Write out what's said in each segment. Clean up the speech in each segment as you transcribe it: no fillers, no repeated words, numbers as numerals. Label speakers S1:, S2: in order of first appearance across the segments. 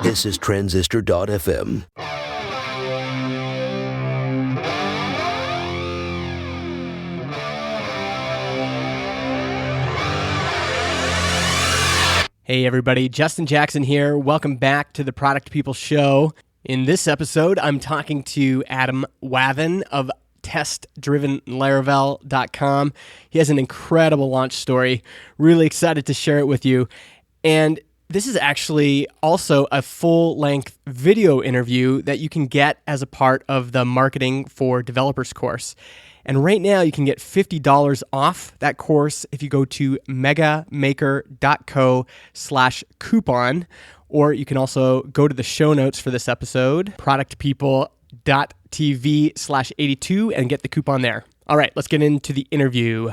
S1: This is Transistor.fm.
S2: Hey everybody, Justin Jackson here. Welcome back to the Product People Show. In this episode, I'm talking to Adam Wathan of testdrivenlaravel.com. He has an incredible launch story. Really excited to share it with you. And this is actually also a full-length video interview that you can get as a part of the Marketing for Developers course. And right now, you can get $50 off that course if you go to megamaker.co/coupon, or you can also go to the show notes for this episode, productpeople.tv/82, and get the coupon there. All right, let's get into the interview.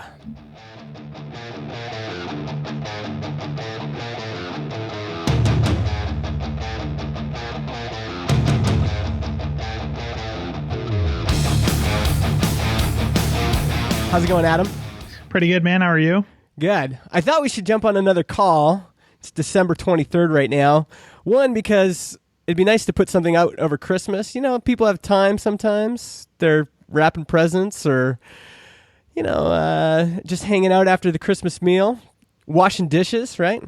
S2: How's it going, Adam?
S3: Pretty good, man. How are you?
S2: Good. I thought we should jump on another call. It's December 23rd right now. One, because it'd be nice to put something out over Christmas. You know, people have time sometimes. They're wrapping presents or, just hanging out after the Christmas meal, washing dishes, right?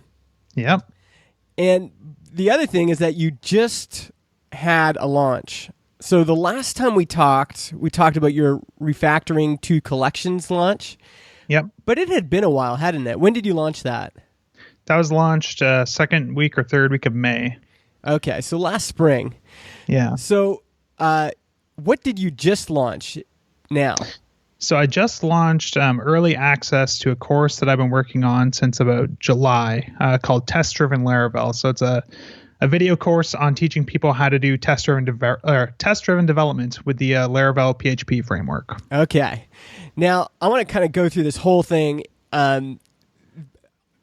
S3: Yep.
S2: And the other thing is that you just had a launch. So the last time we talked about your refactoring to collections launch.
S3: Yep.
S2: But it had been a while, hadn't it? When did you launch that?
S3: That was launched second week or third week of May.
S2: Okay, so last spring.
S3: Yeah.
S2: So what did you just launch now?
S3: So I just launched early access to a course that I've been working on since about July called Test-Driven Laravel. So it's a video course on teaching people how to do test-driven development with the Laravel PHP framework.
S2: Okay. Now, I want to kind of go through this whole thing,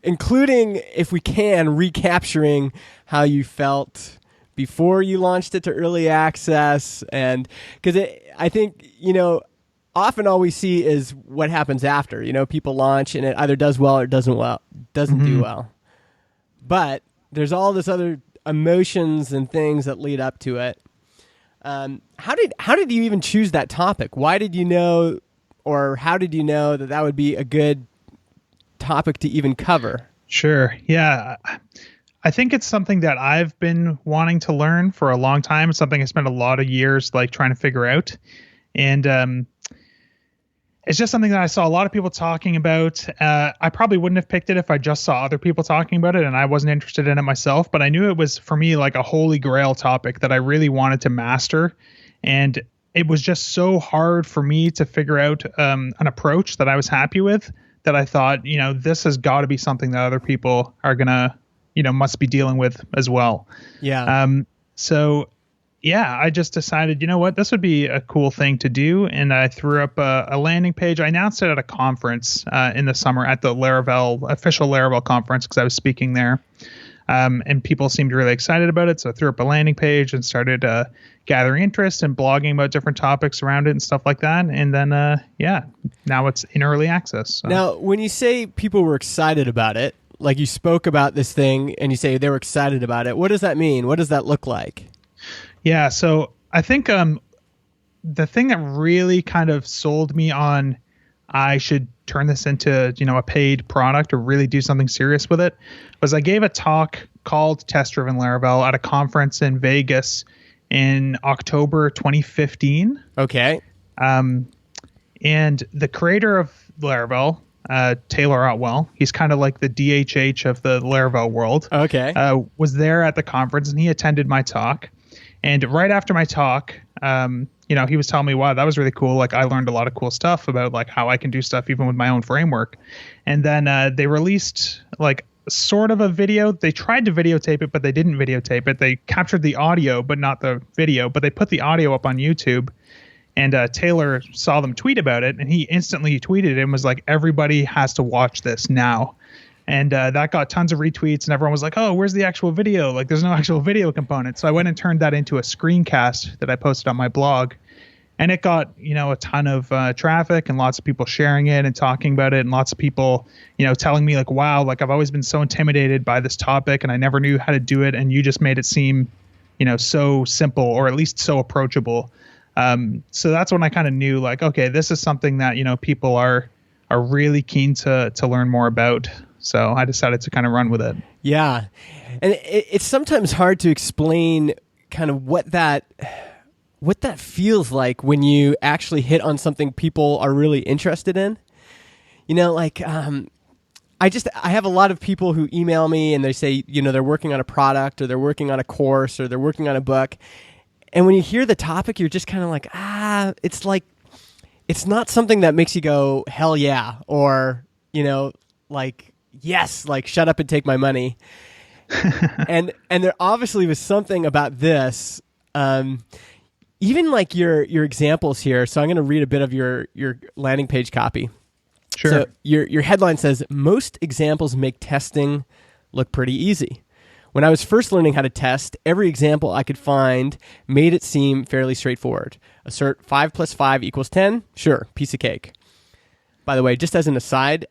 S2: including, if we can, recapturing how you felt before you launched it to early access. And because I think, often all we see is what happens after. People launch and it either does well or doesn't do well. But there's all this other emotions and things that lead up to it. How did you even choose that topic? Why did you know, or how did you know that would be a good topic to even cover?
S3: Sure. Yeah. I think it's something that I've been wanting to learn for a long time. It's something I spent a lot of years trying to figure out. And it's just something that I saw a lot of people talking about. I probably wouldn't have picked it if I just saw other people talking about it and I wasn't interested in it myself, but I knew it was, for me, like a holy grail topic that I really wanted to master. And it was just so hard for me to figure out an approach that I was happy with, that I thought, this has got to be something that other people are going to, must be dealing with as well.
S2: Yeah.
S3: Yeah, I just decided, this would be a cool thing to do. And I threw up a landing page. I announced it at a conference in the summer at the official Laravel conference, because I was speaking there. And people seemed really excited about it. So I threw up a landing page and started gathering interest and blogging about different topics around it and stuff like that. And then, now it's in early access. So.
S2: Now, when you say people were excited about it, like you spoke about this thing and you say they were excited about it, what does that mean? What does that look like?
S3: Yeah, so I think the thing that really kind of sold me on I should turn this into, a paid product or really do something serious with it was I gave a talk called Test-Driven Laravel at a conference in Vegas in October 2015.
S2: Okay.
S3: And the creator of Laravel, Taylor Otwell, he's kind of like the DHH of the Laravel world.
S2: Okay.
S3: Was there at the conference and he attended my talk. And right after my talk, he was telling me, wow, that was really cool. I learned a lot of cool stuff about how I can do stuff even with my own framework. And then they released sort of a video. They tried to videotape it, but they didn't videotape it. They captured the audio, but not the video, but they put the audio up on YouTube. And Taylor saw them tweet about it, and he instantly tweeted it and was like, everybody has to watch this now. And that got tons of retweets, and everyone was like, oh, where's the actual video? There's no actual video component. So I went and turned that into a screencast that I posted on my blog. And it got, a ton of traffic and lots of people sharing it and talking about it, and lots of people, telling me like, wow, like I've always been so intimidated by this topic and I never knew how to do it. And you just made it seem, so simple, or at least so approachable. So that's when I kind of knew like, okay, this is something that, people are really keen to learn more about. So I decided to kind of run with it.
S2: Yeah. And it's sometimes hard to explain kind of what that feels like when you actually hit on something people are really interested in. I have a lot of people who email me and they say, they're working on a product, or they're working on a course, or they're working on a book. And when you hear the topic, you're just kind of like, it's not something that makes you go, hell yeah, or, yes, like shut up and take my money. and there obviously was something about this, even like your examples here. So I'm going to read a bit of your landing page copy.
S3: Sure.
S2: So your headline says, most examples make testing look pretty easy. When I was first learning how to test, every example I could find made it seem fairly straightforward. Assert 5 + 5 = 10. Sure, piece of cake. By the way, just as an aside,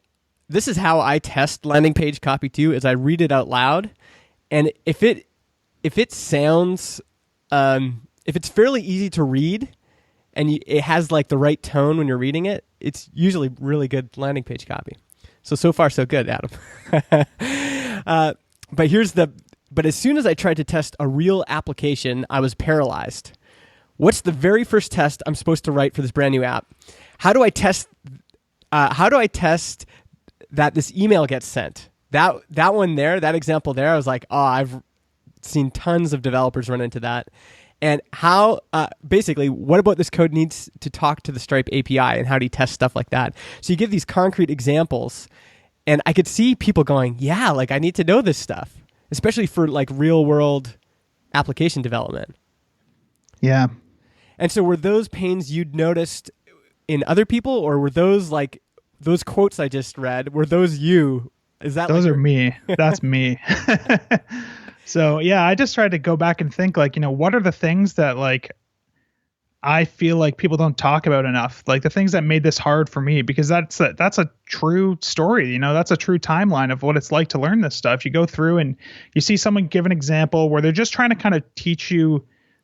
S2: this is how I test landing page copy too, is I read it out loud. And if it sounds, if it's fairly easy to read and it has like the right tone when you're reading it, it's usually really good landing page copy. So far so good, Adam. But as soon as I tried to test a real application, I was paralyzed. What's the very first test I'm supposed to write for this brand new app? How do I test that this email gets sent? That one there, that example there, I was like, oh, I've seen tons of developers run into that. And how, basically, what about this code needs to talk to the Stripe API, and how do you test stuff like that? So you give these concrete examples, and I could see people going, yeah, like I need to know this stuff, especially for like real world application development.
S3: Yeah.
S2: And so were those pains you'd noticed in other people, or were those like those quotes I just read, were those you? Is that
S3: those are me? That's me. So yeah, I just tried to go back and think like, what are the things that like I feel like people don't talk about enough, like the things that made this hard for me, because that's a true story. That's a true timeline of what it's like to learn this stuff. You go through and you see someone give an example where they're just trying to kind of teach you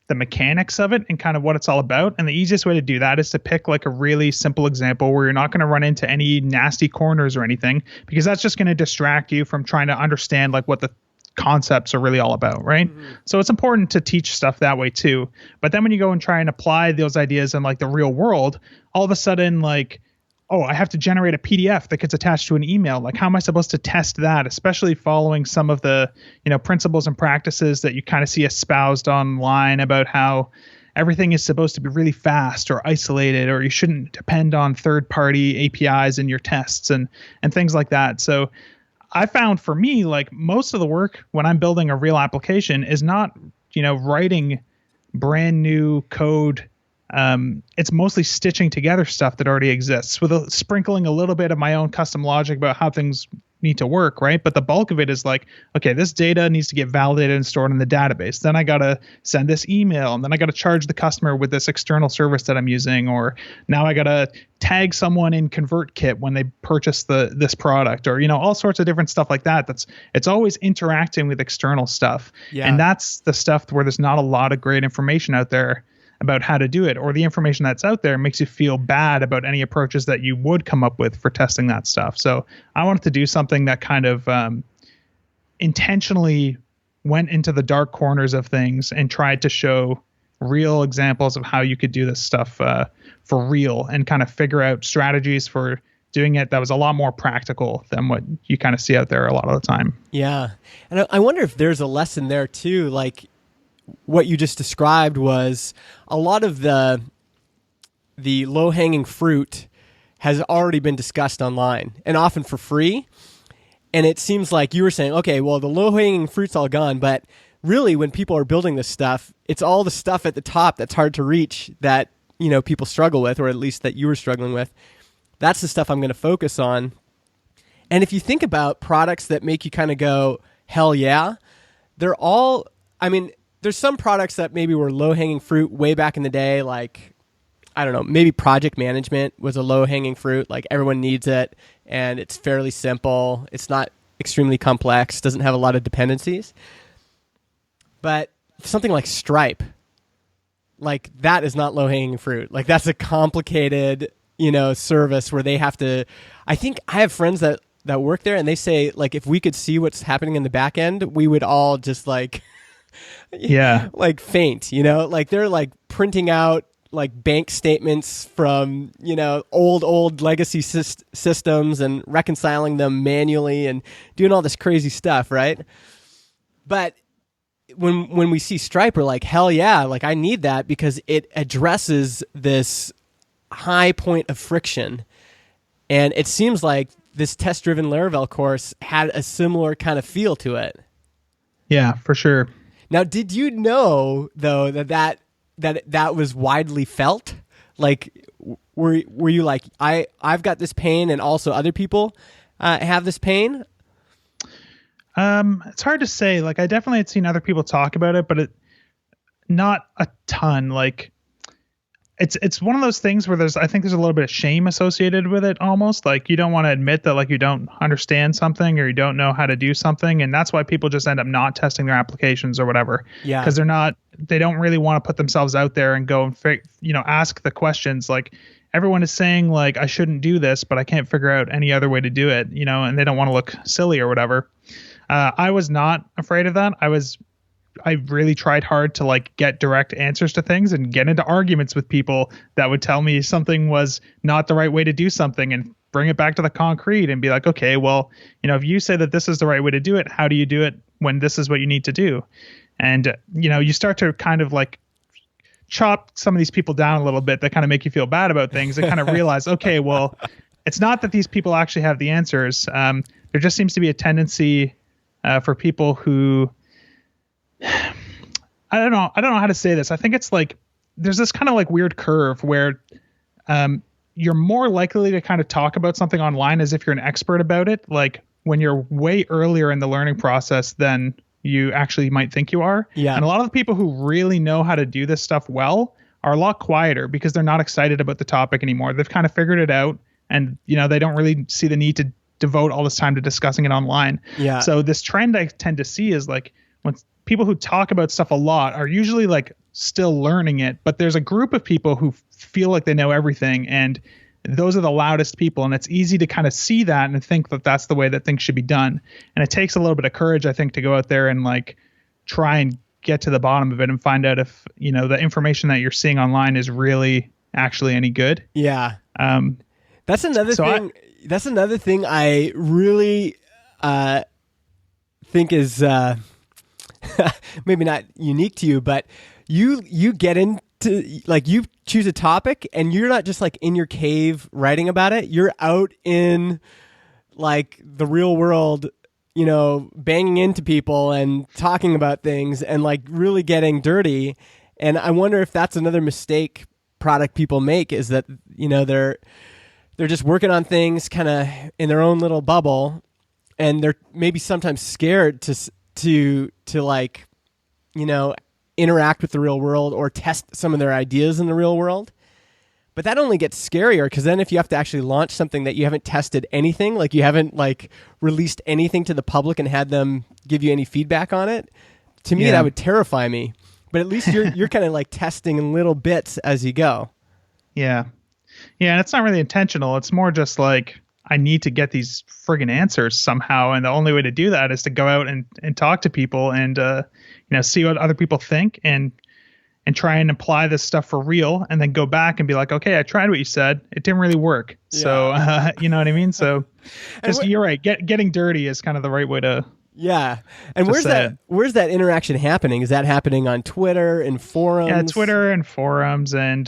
S3: the mechanics of it and kind of what it's all about. And the easiest way to do that is to pick like a really simple example where you're not going to run into any nasty corners or anything, because that's just going to distract you from trying to understand like what the concepts are really all about, right? Mm-hmm. So it's important to teach stuff that way too. But then when you go and try and apply those ideas in like the real world, all of a sudden like, oh, I have to generate a PDF that gets attached to an email. Like, how am I supposed to test that? Especially following some of the, principles and practices that you kind of see espoused online about how everything is supposed to be really fast or isolated, or you shouldn't depend on third-party APIs in your tests and things like that. So I found for me, like most of the work when I'm building a real application is not, writing brand new code. It's mostly stitching together stuff that already exists with sprinkling a little bit of my own custom logic about how things need to work, right? But the bulk of it is like, okay, this data needs to get validated and stored in the database. Then I got to send this email, and then I got to charge the customer with this external service that I'm using, or now I got to tag someone in ConvertKit when they purchase this product, or all sorts of different stuff like that. It's always interacting with external stuff. Yeah. And that's the stuff where there's not a lot of great information out there about how to do it, or the information that's out there makes you feel bad about any approaches that you would come up with for testing that stuff. So I wanted to do something that kind of intentionally went into the dark corners of things and tried to show real examples of how you could do this stuff for real, and kind of figure out strategies for doing it that was a lot more practical than what you kind of see out there a lot of the time.
S2: Yeah. And I wonder if there's a lesson there too, like what you just described was a lot of the low-hanging fruit has already been discussed online, and often for free. And it seems like you were saying, okay, well, the low-hanging fruit's all gone, but really when people are building this stuff, it's all the stuff at the top that's hard to reach that, people struggle with, or at least that you were struggling with. That's the stuff I'm going to focus on. And if you think about products that make you kind of go, hell yeah, they're all, there's some products that maybe were low-hanging fruit way back in the day, like, I don't know, maybe project management was a low-hanging fruit. Like everyone needs it, and it's fairly simple. It's not extremely complex, doesn't have a lot of dependencies. But something like Stripe, like that is not low-hanging fruit. Like that's a complicated, service where they have to, I think I have friends that work there, and they say, like, if we could see what's happening in the back end, we would all just like, like faint, like they're like printing out like bank statements from, old legacy systems and reconciling them manually and doing all this crazy stuff. Right. But when we see Stripe, we're like, hell yeah, like I need that because it addresses this high point of friction. And it seems like this test-driven Laravel course had a similar kind of feel to it.
S3: Yeah, for sure.
S2: Now, did you know though that was widely felt? Like, were you like, I've got this pain, and also other people have this pain?
S3: It's hard to say. Like, I definitely had seen other people talk about it, but not a ton. Like, it's one of those things where I think there's a little bit of shame associated with it almost. Like you don't want to admit that like you don't understand something or you don't know how to do something. And that's why people just end up not testing their applications or whatever. Yeah. Because they don't really want to put themselves out there and go and ask the questions. Like everyone is saying like, I shouldn't do this, but I can't figure out any other way to do it, and they don't want to look silly or whatever. I was not afraid of that. I really tried hard to like get direct answers to things and get into arguments with people that would tell me something was not the right way to do something and bring it back to the concrete and be like, okay, well, if you say that this is the right way to do it, how do you do it when this is what you need to do? And, you start to kind of like chop some of these people down a little bit that kind of make you feel bad about things and kind of realize, okay, well, it's not that these people actually have the answers. There just seems to be a tendency for people who, I don't know how to say this. I think it's like there's this kind of like weird curve where you're more likely to kind of talk about something online as if you're an expert about it, like when you're way earlier in the learning process than you actually might think you are. Yeah. And a lot of the people who really know how to do this stuff well are a lot quieter because they're not excited about the topic anymore. They've kind of figured it out, and they don't really see the need to devote all this time to discussing it online. Yeah. So this trend I tend to see is like when people who talk about stuff a lot are usually like still learning it, but there's a group of people who feel like they know everything, and those are the loudest people. And it's easy to kind of see that and think that that's the way that things should be done. And it takes a little bit of courage, I think, to go out there and like try and get to the bottom of it and find out if, the information that you're seeing online is really actually any good. Yeah.
S2: That's another thing. That's another thing I really think is maybe not unique to you, but you get into, like, you choose a topic and you're not just like in your cave writing about it. You're out in like the real world, banging into people and talking about things and like really getting dirty. And I wonder if that's another mistake product people make, is that, they're just working on things kind of in their own little bubble, and they're maybe sometimes scared to like, interact with the real world or test some of their ideas in the real world. But that only gets scarier, because then if you have to actually launch something that you haven't tested anything, like you haven't like released anything to the public and had them give you any feedback on it, to me that would terrify me. But at least you're kind of like testing in little bits as you go.
S3: Yeah. Yeah, and it's not really intentional. It's more just like, I need to get these friggin' answers somehow. And the only way to do that is to go out and talk to people and, see what other people think and try and apply this stuff for real, and then go back and be like, okay, I tried what you said. It didn't really work. Yeah. So, you know what I mean? So just, you're right. Getting dirty is kind of the right way to.
S2: Yeah. And where's that interaction happening? Is that happening on Twitter and forums?
S3: Yeah, Twitter and forums and,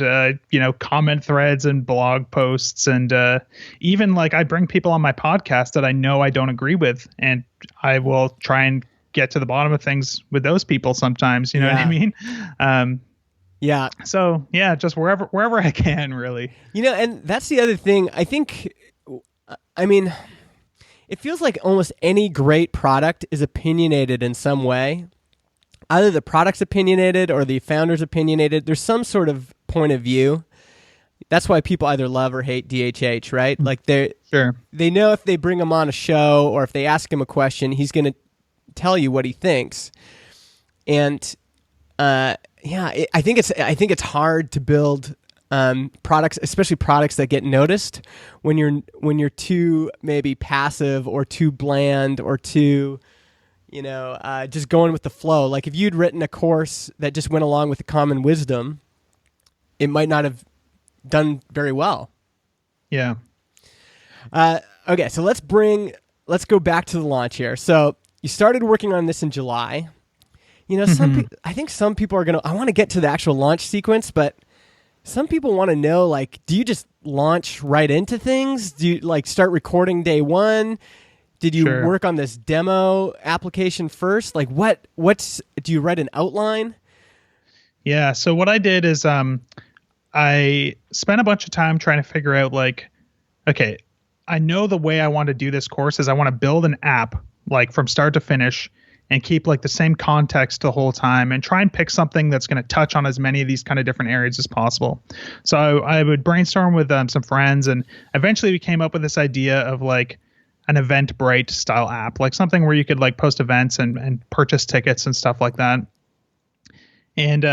S3: comment threads and blog posts. And even like I bring people on my podcast that I know I don't agree with, and I will try and get to the bottom of things with those people sometimes. You know what I mean?
S2: Yeah.
S3: So, yeah, just wherever I can, really.
S2: And that's the other thing. I think, it feels like almost any great product is opinionated in some way. Either the product's opinionated or the founder's opinionated. There's some sort of point of view. That's why people either love or hate DHH, right? Like
S3: Sure.
S2: they know if they bring him on a show or if they ask him a question, he's going to tell you what he thinks. And I think it's hard to build products, especially products that get noticed when you're too maybe passive or too bland or too just going with the flow. Like if you'd written a course that just went along with the common wisdom, it might not have done very well.
S3: Yeah.
S2: Okay, so let's go back to the launch here. So you started working on this in July. I think some people are I want to get to the actual launch sequence, but some people want to know, like, do you just launch right into things? Do you like start recording day one? Did you
S3: Sure.
S2: work on this demo application first? Like do you write an outline?
S3: Yeah. So what I did is I spent a bunch of time trying to figure out, like, okay, I know the way I want to do this course is I want to build an app like from start to finish and keep like the same context the whole time and try and pick something that's going to touch on as many of these kind of different areas as possible. So I would brainstorm with some friends, and eventually we came up with this idea of like an Eventbrite style app, like something where you could like post events and purchase tickets and stuff like that. And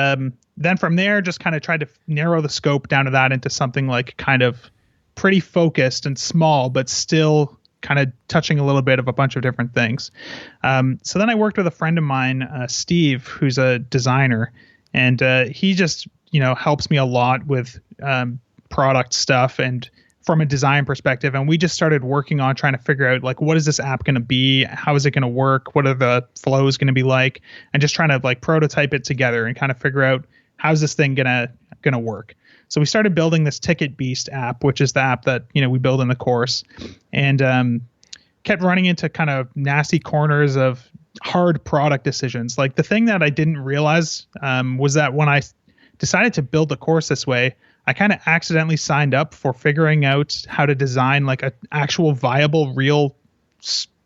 S3: then from there, just kind of tried to narrow the scope down to that into something like kind of pretty focused and small, but still kind of touching a little bit of a bunch of different things. So then I worked with a friend of mine, Steve, who's a designer, and he just, helps me a lot with product stuff and from a design perspective. And we just started working on trying to figure out, like, what is this app going to be? How is it going to work? What are the flows going to be like? And just trying to like prototype it together and kind of figure out how's this thing gonna work. So we started building this Ticket Beast app, which is the app that, we build in the course, and kept running into kind of nasty corners of hard product decisions. Like the thing that I didn't realize was that when I decided to build the course this way, I kind of accidentally signed up for figuring out how to design like an actual viable, real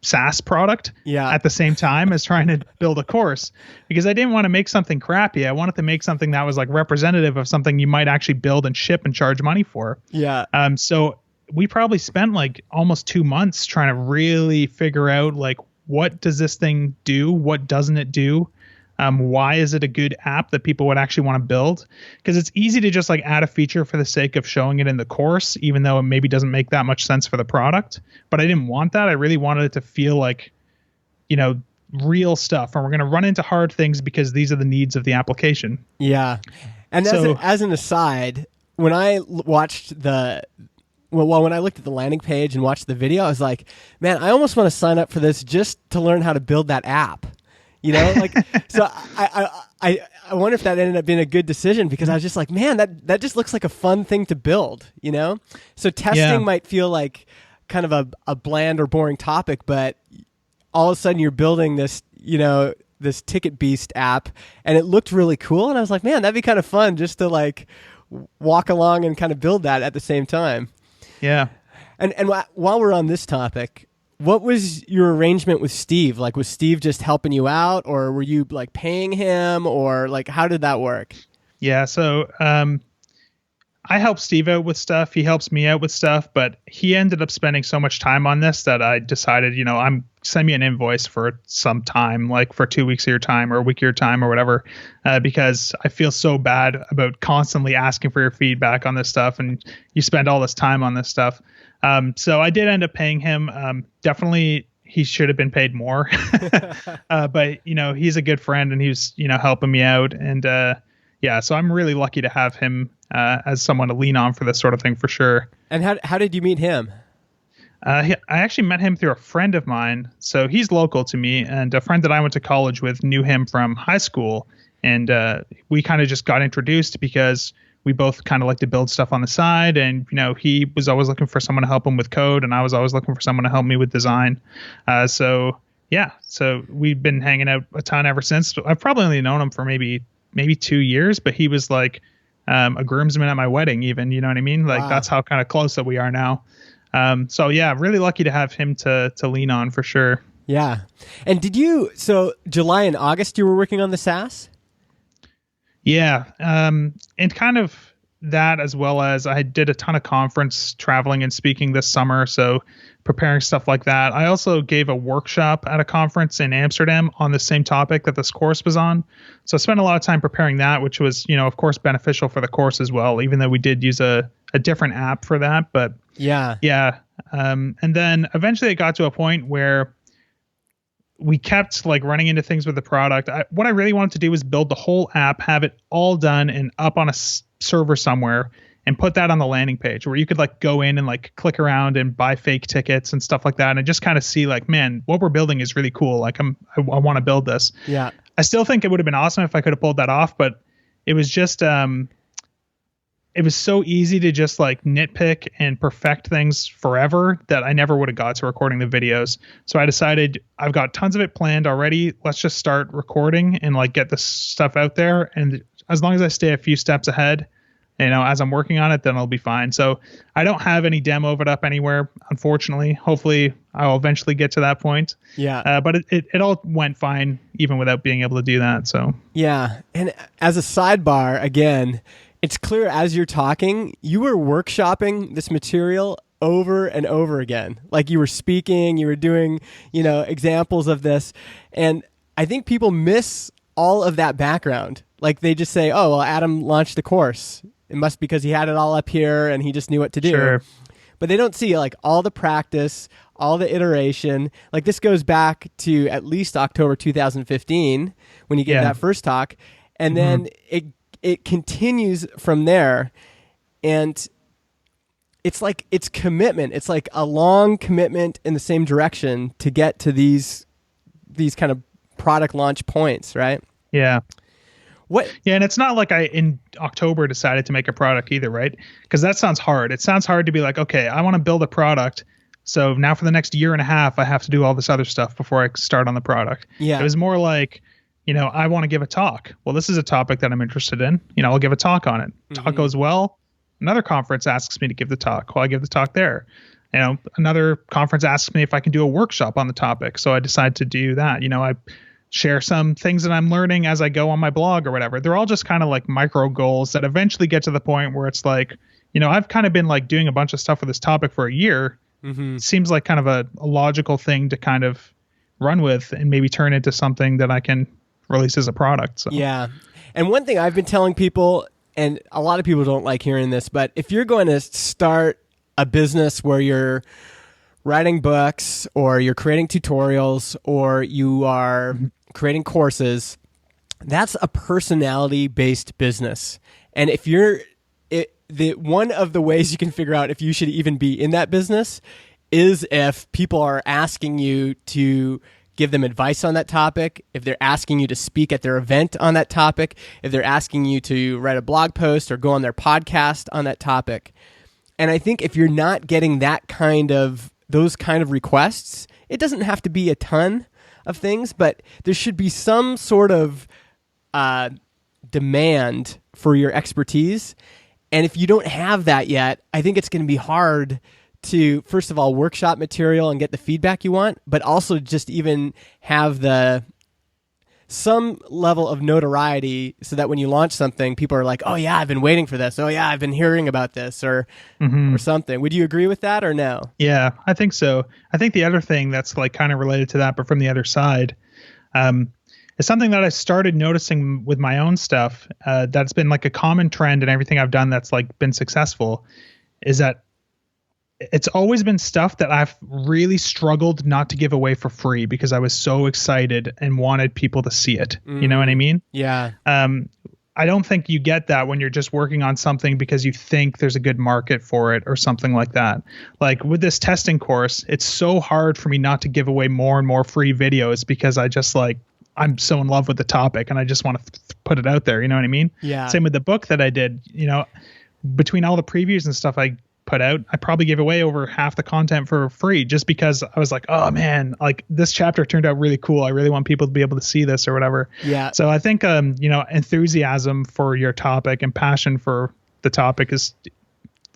S3: SaaS product at the same time as trying to build a course, because I didn't want to make something crappy. I wanted to make something that was like representative of something you might actually build and ship and charge money for.
S2: Yeah.
S3: So we probably spent like almost 2 months trying to really figure out like, what does this thing do? What doesn't it do? Why is it a good app that people would actually want to build? Because it's easy to just like add a feature for the sake of showing it in the course, even though it maybe doesn't make that much sense for the product. But I didn't want that. I really wanted it to feel like, real stuff. And we're going to run into hard things because these are the needs of the application.
S2: Yeah. And as an aside, when I watched when I looked at the landing page and watched the video, I was like, man, I almost want to sign up for this just to learn how to build that app. So I wonder if that ended up being a good decision, because I was just like, man, that just looks like a fun thing to build, So testing might feel like kind of a bland or boring topic, but all of a sudden you're building this, this Ticket Beast app, and it looked really cool. And I was like, man, that'd be kind of fun just to like walk along and kind of build that at the same time.
S3: Yeah.
S2: And while we're on this topic, what was your arrangement with Steve? Like, was Steve just helping you out, or were you like paying him, or like, how did that work?
S3: Yeah. So, I help Steve out with stuff. He helps me out with stuff, but he ended up spending so much time on this that I decided, send me an invoice for some time, like for 2 weeks of your time or a week of your time or whatever, because I feel so bad about constantly asking for your feedback on this stuff, and you spend all this time on this stuff. So I did end up paying him. Definitely he should have been paid more, but he's a good friend, and he was, helping me out. And, so I'm really lucky to have him, as someone to lean on for this sort of thing for sure.
S2: And how did you meet him?
S3: I actually met him through a friend of mine. So he's local to me, and a friend that I went to college with knew him from high school. And, we kind of just got introduced because we both kind of like to build stuff on the side, and he was always looking for someone to help him with code, and I was always looking for someone to help me with design. So we've been hanging out a ton ever since. I've probably only known him for maybe 2 years, but he was like a groomsman at my wedding, even. You know what I mean? Like, wow. That's how kind of close that we are now. Really lucky to have him to lean on for sure.
S2: Yeah. And so July and August you were working on the SaaS?
S3: Yeah. And kind of that, as well as I did a ton of conference traveling and speaking this summer. So preparing stuff like that. I also gave a workshop at a conference in Amsterdam on the same topic that this course was on. So I spent a lot of time preparing that, which was, of course, beneficial for the course as well, even though we did use a different app for that. But yeah. And then eventually it got to a point where we kept like running into things with the product. What I really wanted to do was build the whole app, have it all done and up on a server somewhere, and put that on the landing page where you could like go in and like click around and buy fake tickets and stuff like that, and just kind of see like, man, what we're building is really cool. Like I want to build this.
S2: Yeah.
S3: I still think it would have been awesome if I could have pulled that off, but it was just it was so easy to just like nitpick and perfect things forever that I never would have got to recording the videos. So I decided I've got tons of it planned already. Let's just start recording and like get this stuff out there. And as long as I stay a few steps ahead, as I'm working on it, then I'll be fine. So I don't have any demo of it up anywhere, unfortunately. Hopefully I'll eventually get to that point.
S2: Yeah.
S3: But it all went fine even without being able to do that. So
S2: yeah. And as a sidebar, again, it's clear as you're talking, you were workshopping this material over and over again. Like you were speaking, you were doing, examples of this. And I think people miss all of that background. Like they just say, oh, well, Adam launched the course. It must be because he had it all up here and he just knew what to do.
S3: Sure.
S2: But they don't see like all the practice, all the iteration. Like this goes back to at least October 2015 when you gave that first talk. And then it continues from there, and it's like it's commitment. It's like a long commitment in the same direction to get to these kind of product launch points, right?
S3: Yeah.
S2: What?
S3: Yeah, and it's not like I in October decided to make a product either, right? Because that sounds hard. It sounds hard to be like, okay, I want to build a product, so now for the next year and a half, I have to do all this other stuff before I start on the product.
S2: Yeah.
S3: It was more like, I want to give a talk. Well, this is a topic that I'm interested in. I'll give a talk on it. Talk goes well. Another conference asks me to give the talk. Well, I give the talk there. Another conference asks me if I can do a workshop on the topic. So I decide to do that. I share some things that I'm learning as I go on my blog or whatever. They're all just kind of like micro goals that eventually get to the point where it's like, I've kind of been like doing a bunch of stuff with this topic for a year. It seems like kind of a logical thing to kind of run with and maybe turn into something that I can release as a product. So
S2: yeah. And one thing I've been telling people, and a lot of people don't like hearing this, but if you're going to start a business where you're writing books or you're creating tutorials or you are creating courses, that's a personality-based business. And if you're one of the ways you can figure out if you should even be in that business is if people are asking you to give them advice on that topic, if they're asking you to speak at their event on that topic, if they're asking you to write a blog post or go on their podcast on that topic. And I think if you're not getting those kind of requests, it doesn't have to be a ton of things, but there should be some sort of demand for your expertise. And if you don't have that yet, I think it's going to be hard to, first of all, workshop material and get the feedback you want, but also just even have some level of notoriety so that when you launch something, people are like, oh yeah, I've been waiting for this. Oh yeah, I've been hearing about this or something. Would you agree with that or no?
S3: Yeah, I think so. I think the other thing that's like kind of related to that, but from the other side, is something that I started noticing with my own stuff. That's been like a common trend in everything I've done that's like been successful, is that it's always been stuff that I've really struggled not to give away for free because I was so excited and wanted people to see it. You know what I mean?
S2: Yeah.
S3: I don't think you get that when you're just working on something because you think there's a good market for it or something like that. Like with this testing course, it's so hard for me not to give away more and more free videos because I'm so in love with the topic and I just want to put it out there. You know what I mean?
S2: Yeah.
S3: Same with the book that I did, between all the previews and stuff I put out, I probably gave away over half the content for free just because I was like, oh man, like this chapter turned out really cool. I really want people to be able to see this or whatever.
S2: Yeah.
S3: So I think, enthusiasm for your topic and passion for the topic is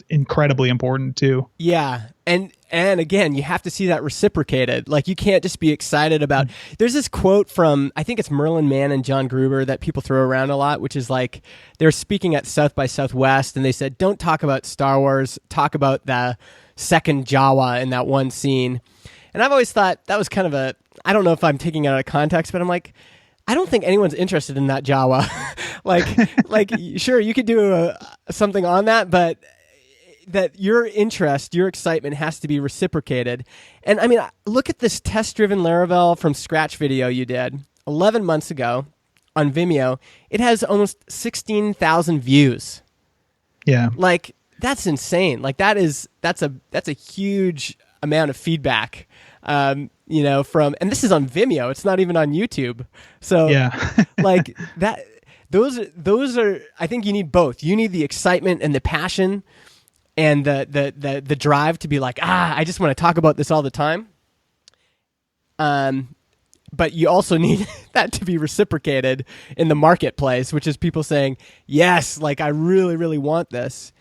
S3: incredibly important too.
S2: Yeah. And And again, you have to see that reciprocated. Like, you can't just be excited about. There's this quote from, I think it's Merlin Mann and John Gruber, that people throw around a lot, which is like, they're speaking at South by Southwest, and they said, don't talk about Star Wars, talk about the second Jawa in that one scene. And I've always thought that was kind of a, I don't know if I'm taking it out of context, but I'm like, I don't think anyone's interested in that Jawa. like, sure, you could do something on that, but that your interest, your excitement has to be reciprocated. And I mean, look at this test-driven Laravel from scratch video you did 11 months ago on Vimeo. It has almost 16,000 views.
S3: Yeah.
S2: Like, that's insane. Like, that's a huge amount of feedback. And this is on Vimeo. It's not even on YouTube. So
S3: yeah.
S2: like that, those are, I think you need both. You need the excitement and the passion and the drive to be like, I just want to talk about this all the time. But you also need that to be reciprocated in the marketplace, which is people saying, yes, like, I really, really want this.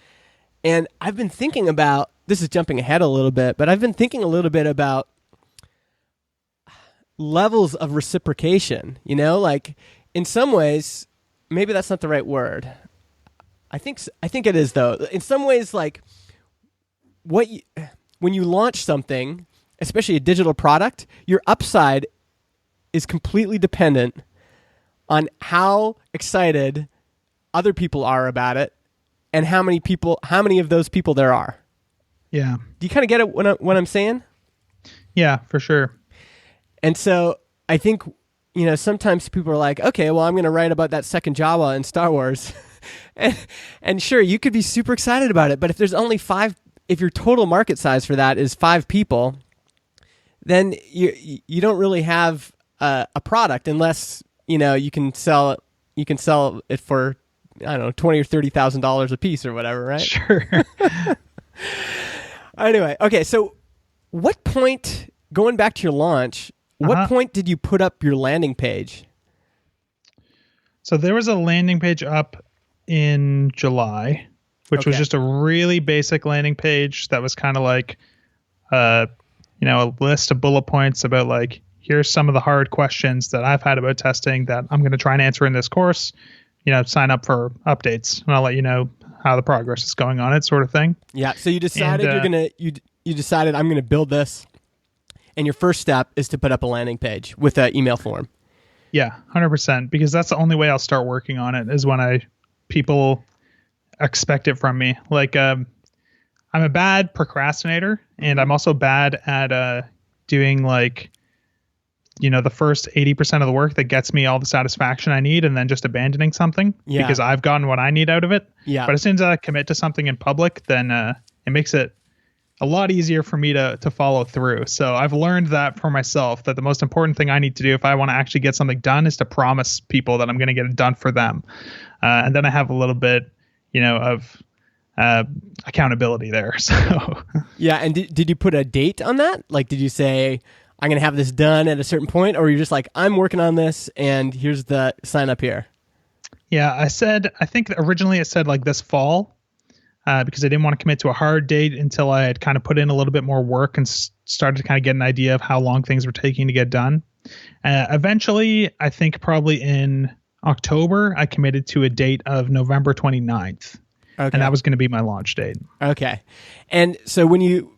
S2: And I've been thinking about, this is jumping ahead a little bit, but I've been thinking a little bit about levels of reciprocation, like, in some ways, maybe that's not the right word. I think it is, though. In some ways, like, when you launch something, especially a digital product, your upside is completely dependent on how excited other people are about it and how many of those people there are.
S3: Yeah.
S2: Do you kind of get it what I'm saying? Yeah,
S3: for sure.
S2: And so I think, sometimes people are like, okay, well, I'm going to write about that second Jawa in Star Wars. and sure, you could be super excited about it, but if there's only 5, if your total market size for that is 5 people, then you don't really have a product unless, you can sell it for, I don't know, $20,000 or $30,000 a piece or whatever, right?
S3: Sure.
S2: Anyway, okay, so what point, going back to your launch, what point did you put up your landing page?
S3: So there was a landing page up in July, which was just a really basic landing page that was kind of like, a list of bullet points about, like, here's some of the hard questions that I've had about testing that I'm going to try and answer in this course. Sign up for updates, and I'll let you know how the progress is going on it, sort of thing.
S2: Yeah. So you decided you decided I'm going to build this, and your first step is to put up a landing page with an email form.
S3: Yeah, 100%. Because that's the only way I'll start working on it, is when people expect it from me. Like, I'm a bad procrastinator, and I'm also bad at doing, like, the first 80% of the work that gets me all the satisfaction I need, and then just abandoning something because I've gotten what I need out of it.
S2: Yeah.
S3: But as soon as I commit to something in public, then it makes it a lot easier for me to follow through. So I've learned that for myself, that the most important thing I need to do if I want to actually get something done is to promise people that I'm going to get it done for them. And then I have a little bit, of accountability there. So
S2: yeah. And did you put a date on that? Like, did you say, I'm going to have this done at a certain point, or you're just like, I'm working on this and here's the sign up here? Yeah,
S3: I think originally it said like this fall, because I didn't want to commit to a hard date until I had kind of put in a little bit more work and started to kind of get an idea of how long things were taking to get done. Eventually, I think probably in October, I committed to a date of November 29th. Okay. And that was going to be my launch date.
S2: Okay. And so when you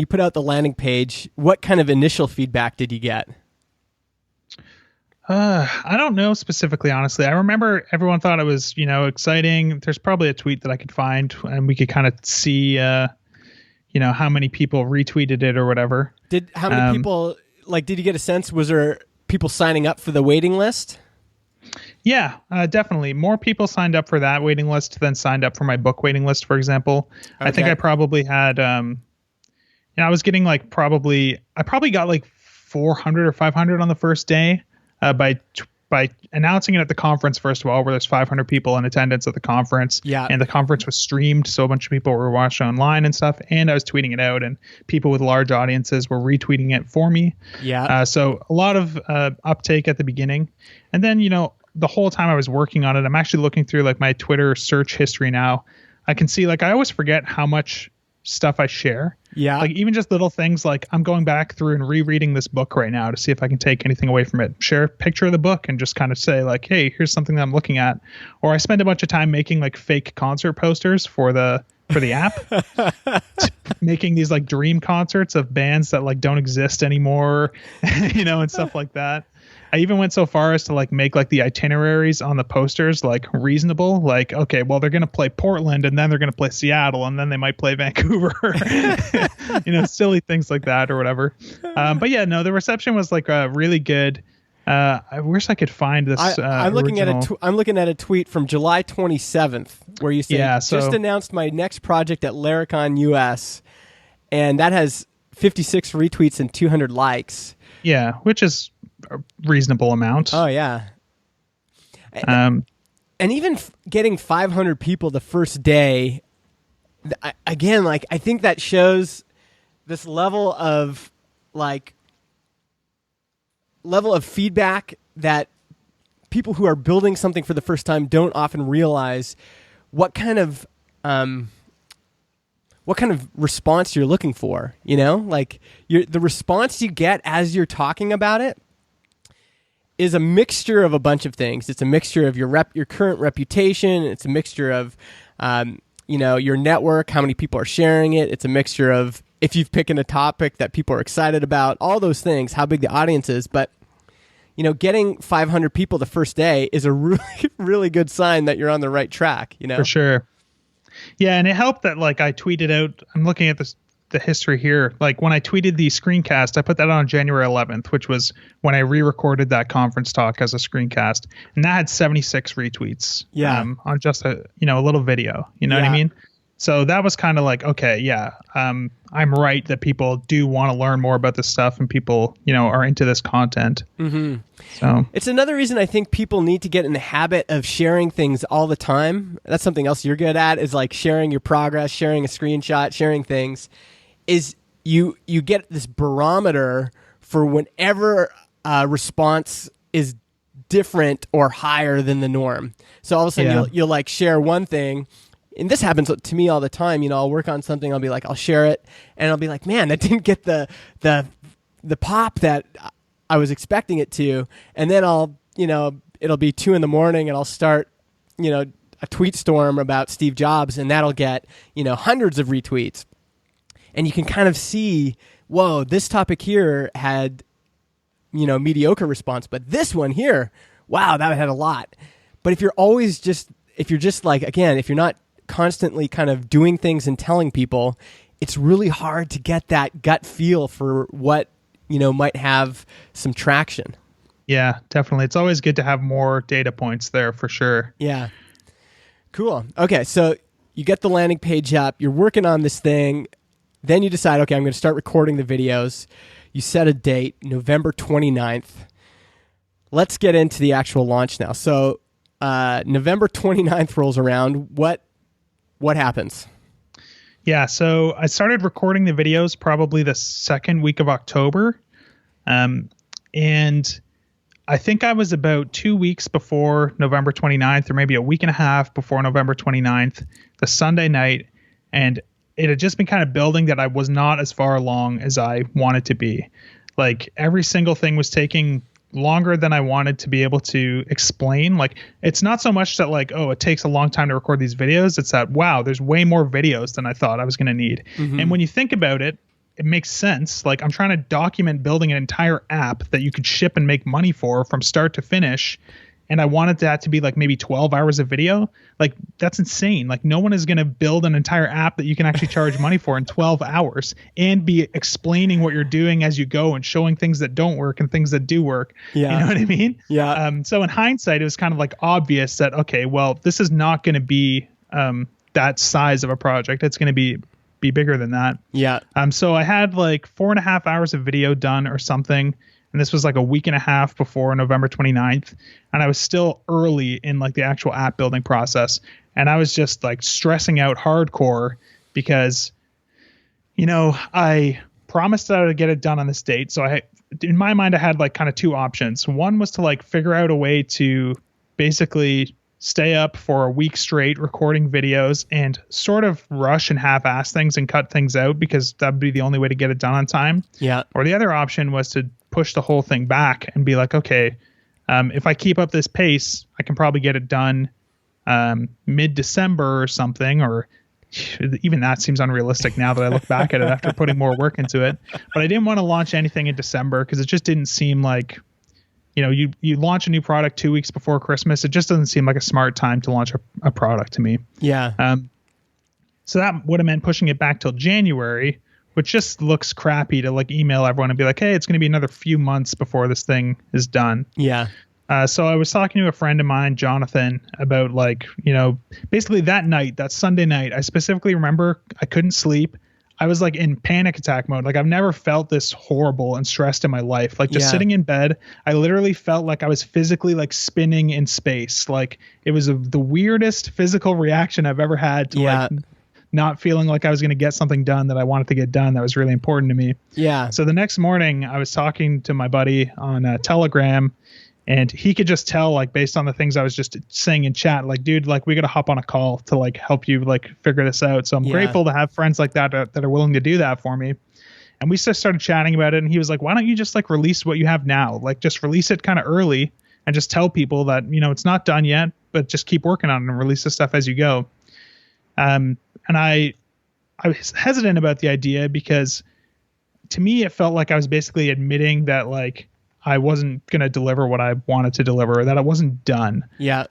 S2: put out the landing page, what kind of initial feedback did you get?
S3: I don't know specifically, honestly. I remember everyone thought it was, exciting. There's probably a tweet that I could find and we could kind of see, how many people retweeted it or whatever.
S2: How many people, did you get a sense, was there people signing up for the waiting list?
S3: Yeah, definitely. More people signed up for that waiting list than signed up for my book waiting list, for example. Okay. I think I probably had, I was getting I probably got like 400 or 500 on the first day by announcing it at the conference, first of all, where there's 500 people in attendance at the conference. Yeah. And the conference was streamed, so a bunch of people were watching online and stuff. And I was tweeting it out, and people with large audiences were retweeting it for me. Yeah. So a lot of uptake at the beginning. And then, the whole time I was working on it, I'm actually looking through my Twitter search history now. I can see I always forget how much stuff I share.
S2: Yeah.
S3: Like even just little things like I'm going back through and rereading this book right now to see if I can take anything away from it. Share a picture of the book and just kind of say like, hey, here's something that I'm looking at. Or I spend a bunch of time making like fake concert posters for the app, making these like dream concerts of bands that like don't exist anymore, and stuff like that. I even went so far as to like make like the itineraries on the posters like reasonable. Like, okay, well, they're going to play Portland and then they're going to play Seattle and then they might play Vancouver, silly things like that or whatever. But yeah, no, the reception was like really good. I wish I could find this.
S2: I'm looking at a tweet from July 27th where you say, just announced my next project at Laracon US, and that has 56 retweets and 200 likes.
S3: Yeah, which is a reasonable amount.
S2: Oh yeah. And even getting 500 people the first day, again, like I think that shows this level of feedback that people who are building something for the first time don't often realize what kind of response you're looking for. Like the response you get as you're talking about it is a mixture of a bunch of things. It's a mixture of your current reputation. It's a mixture of your network, how many people are sharing it. It's a mixture of if you've picked a topic that people are excited about, all those things, how big the audience is. But getting 500 people the first day is a really, really good sign that you're on the right track.
S3: For sure. Yeah, and it helped that like I tweeted out. I'm looking at the history here. Like when I tweeted the screencast, I put that on January 11th, which was when I re-recorded that conference talk as a screencast, and that had 76 retweets.
S2: Yeah,
S3: on just a little video. You know what I mean? So that was kind of like, okay, yeah, I'm right that people do want to learn more about this stuff and people, are into this content.
S2: Mm-hmm.
S3: So
S2: it's another reason I think people need to get in the habit of sharing things all the time. That's something else you're good at, is like sharing your progress, sharing a screenshot, sharing things. Is you get this barometer for whenever response is different or higher than the norm. So all of a sudden you'll like share one thing. And this happens to me all the time. I'll work on something. I'll be like, I'll share it, and I'll be like, man, that didn't get the pop that I was expecting it to. And then it'll be 2 a.m. and I'll start, a tweet storm about Steve Jobs, and that'll get, hundreds of retweets. And you can kind of see, whoa, this topic here had, mediocre response, but this one here, wow, that had a lot. But if you're not constantly kind of doing things and telling people, it's really hard to get that gut feel for what might have some traction.
S3: Yeah, definitely. It's always good to have more data points there for sure.
S2: Yeah. Cool. Okay, so you get the landing page up, you're working on this thing, then you decide, okay, I'm going to start recording the videos. You set a date, November 29th. Let's get into the actual launch now. So November 29th rolls around. What happens?
S3: Yeah, so I started recording the videos probably the second week of October. And I think I was about 2 weeks before November 29th, or maybe a week and a half before November 29th, the Sunday night. And it had just been kind of building that I was not as far along as I wanted to be. Like every single thing was taking longer than I wanted to be able to explain. Like it's not so much that like, oh, it takes a long time to record these videos. It's that, wow, there's way more videos than I thought I was going to need. Mm-hmm. And when you think about it, it makes sense. Like I'm trying to document building an entire app that you could ship and make money for from start to finish. And I wanted that to be like maybe 12 hours of video. Like that's insane. Like no one is going to build an entire app that you can actually charge money for in 12 hours and be explaining what you're doing as you go and showing things that don't work and things that do work.
S2: Yeah.
S3: You know what I mean?
S2: Yeah.
S3: So in hindsight, it was kind of like obvious that, okay, well, this is not going to be that size of a project. It's going to be bigger than that.
S2: Yeah.
S3: So I had like 4.5 hours of video done or something. And this was like a week and a half before November 29th. And I was still early in like the actual app building process. And I was just like stressing out hardcore because, I promised that I would get it done on this date. So in my mind, I had like kind of two options. One was to like figure out a way to basically stay up for a week straight recording videos and sort of rush and half-ass things and cut things out because that would be the only way to get it done on time.
S2: Yeah.
S3: Or the other option was to push the whole thing back and be like, okay, if I keep up this pace, I can probably get it done mid-December or something, or even that seems unrealistic now that I look back at it after putting more work into it. But I didn't want to launch anything in December because it just didn't seem like, you launch a new product 2 weeks before Christmas. It just doesn't seem like a smart time to launch a product to me.
S2: Yeah.
S3: So that would have meant pushing it back till January, which just looks crappy to like email everyone and be like, hey, it's going to be another few months before this thing is done.
S2: Yeah.
S3: So I was talking to a friend of mine, Jonathan, about basically that night, that Sunday night, I specifically remember I couldn't sleep. I was like in panic attack mode. Like I've never felt this horrible and stressed in my life. Like just sitting in bed, I literally felt like I was physically like spinning in space. Like it was the weirdest physical reaction I've ever had to like not feeling like I was going to get something done that I wanted to get done that was really important to me.
S2: Yeah.
S3: So the next morning I was talking to my buddy on Telegram, and he could just tell, like, based on the things I was just saying in chat, like, dude, like, we got to hop on a call to like help you like figure this out. So I'm grateful to have friends like that that are willing to do that for me. And we just started chatting about it. And he was like, why don't you just like release what you have now? Like just release it kind of early and just tell people that, it's not done yet, but just keep working on it and release the stuff as you go. And I was hesitant about the idea because to me, it felt like I was basically admitting that like I wasn't going to deliver what I wanted to deliver, or that it wasn't done.
S2: Yeah.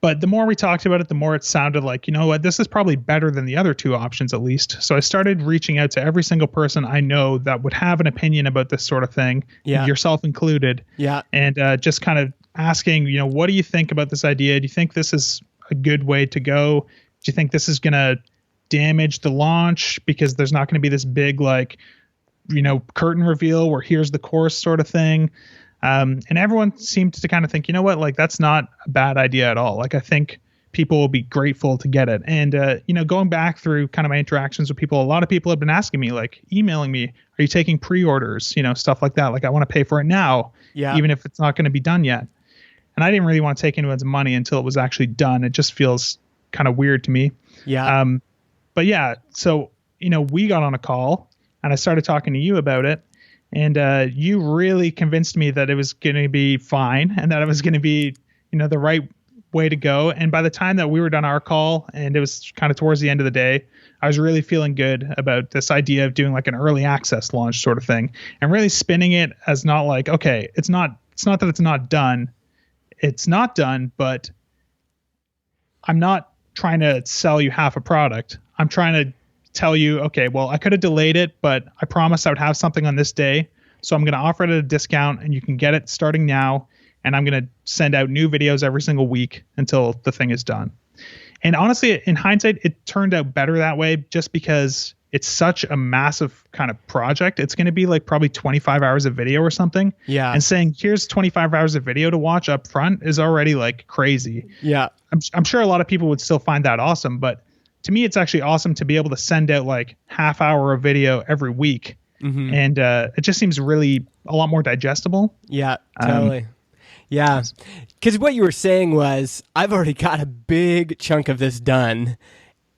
S3: But the more we talked about it, the more it sounded like, you know what, this is probably better than the other two options, at least. So I started reaching out to every single person I know that would have an opinion about this sort of thing, yourself included.
S2: Yeah.
S3: And just kind of asking, what do you think about this idea? Do you think this is a good way to go? Do you think this is going to damage the launch because there's not going to be this big, like, curtain reveal where here's the course sort of thing. And everyone seemed to kind of think, like, that's not a bad idea at all. Like, I think people will be grateful to get it. And, going back through kind of my interactions with people, a lot of people have been asking me, like, emailing me, are you taking pre-orders, stuff like that. Like, I want to pay for it now, even if it's not going to be done yet. And I didn't really want to take anyone's money until it was actually done. It just feels kind of weird to me.
S2: Yeah.
S3: But yeah, so, we got on a call and I started talking to you about it. And you really convinced me that it was going to be fine and that it was going to be, the right way to go. And by the time that we were done our call and it was kind of towards the end of the day, I was really feeling good about this idea of doing like an early access launch sort of thing and really spinning it as not like, okay, it's not that it's not done. It's not done, but I'm not trying to sell you half a product. I'm trying to tell you, okay, well, I could have delayed it, but I promised I would have something on this day. So I'm going to offer it at a discount and you can get it starting now. And I'm going to send out new videos every single week until the thing is done. And honestly, in hindsight, it turned out better that way just because it's such a massive kind of project. It's going to be like probably 25 hours of video or something.
S2: Yeah.
S3: And saying, here's 25 hours of video to watch up front is already like crazy.
S2: Yeah.
S3: I'm sure a lot of people would still find that awesome, but to me, it's actually awesome to be able to send out like half hour of video every week. Mm-hmm. And it just seems really a lot more digestible.
S2: Yeah, totally. Yeah. Because what you were saying was, I've already got a big chunk of this done.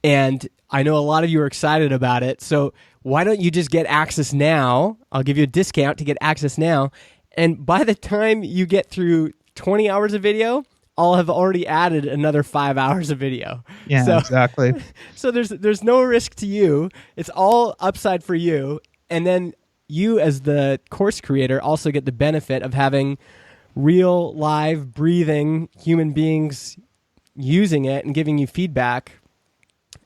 S2: And I know a lot of you are excited about it. So why don't you just get access now? I'll give you a discount to get access now. And by the time you get through 20 hours of video, I'll have already added another 5 hours of video.
S3: Yeah, so, exactly.
S2: So there's no risk to you. It's all upside for you. And then you as the course creator also get the benefit of having real, live, breathing human beings using it and giving you feedback.